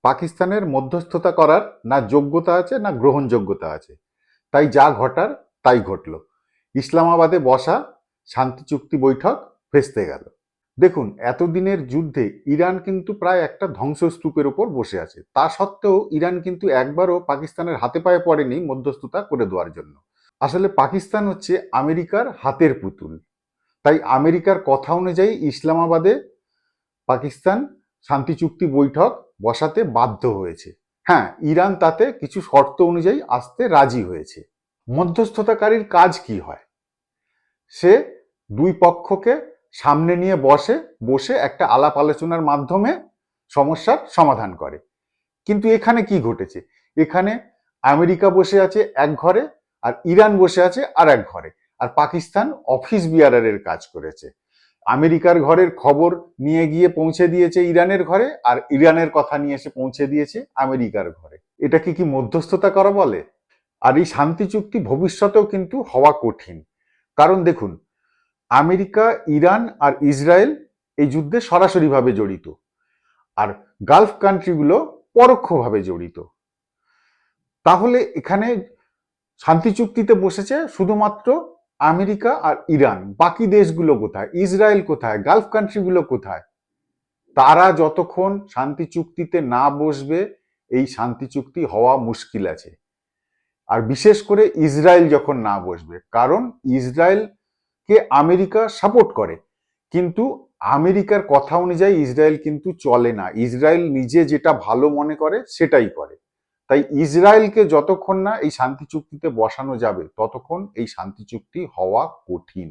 পাকিস্তানের মধ্যস্থতা করার না যোগ্যতা আছে না গ্রহণযোগ্যতা আছে, তাই যা ঘটার তাই ঘটল। ইসলামাবাদে বসা শান্তি চুক্তি বৈঠক ভেস্তে গেল। দেখুন, এতদিনের যুদ্ধে ইরান কিন্তু প্রায় একটা ধ্বংসস্তূপের ওপর বসে আছে। তা সত্ত্বেও ইরান কিন্তু একবারও পাকিস্তানের হাতে পায়ে পড়েনি মধ্যস্থতা করে দেওয়ার জন্য। আসলে পাকিস্তান হচ্ছে আমেরিকার হাতের পুতুল, তাই আমেরিকার কথা অনুযায়ী ইসলামাবাদে পাকিস্তান শান্তি চুক্তি বৈঠক বসাতে বাধ্য হয়েছে। হ্যাঁ, ইরান তাতে কিছু শর্ত অনুযায়ী আসতে রাজি হয়েছে। মধ্যস্থতাকারীর কাজ কি হয়? সে দুই পক্ষকে সামনে নিয়ে বসে একটা আলাপ আলোচনার মাধ্যমে সমস্যার সমাধান করে। কিন্তু এখানে কি ঘটেছে? এখানে আমেরিকা বসে আছে এক ঘরে, আর ইরান বসে আছে আর এক ঘরে, আর পাকিস্তান অফিস বিয়ারারের কাজ করেছে। আমেরিকার ঘরের খবর নিয়ে গিয়ে পৌঁছে দিয়েছে ইরানের ঘরে, আর ইরানের কথা নিয়ে এসে পৌঁছে দিয়েছে আমেরিকার ঘরে। এটা কি মধ্যস্থতা করা বলে? আর এই শান্তি চুক্তি ভবিষ্যতেও কিন্তু হওয়া কঠিন। কারণ দেখুন, আমেরিকা, ইরান আর ইসরায়েল এই যুদ্ধে সরাসরিভাবে জড়িত, আর গালফ কান্ট্রিগুলো পরোক্ষভাবে জড়িত। তাহলে এখানে শান্তি চুক্তিতে বসেছে শুধুমাত্র আমেরিকা আর ইরান। বাকি দেশগুলো কোথায়? ইসরায়েল কোথায়? গালফ কান্ট্রিগুলো কোথায়? তারা যতক্ষণ শান্তি চুক্তিতে না বসবে এই শান্তি চুক্তি হওয়া মুশকিল আছে। আর বিশেষ করে ইসরায়েল যখন না বসবে, কারণ ইসরায়েলকে আমেরিকা সাপোর্ট করে, কিন্তু আমেরিকার কথা অনুযায়ী ইসরায়েল কিন্তু চলে না। ইসরায়েল নিজে যেটা ভালো মনে করে সেটাই করে। তাই ইসরায়েলকে যতক্ষণ না এই শান্তি চুক্তিতে বসানো যাবে ততক্ষণ এই শান্তি চুক্তি হওয়া কঠিন।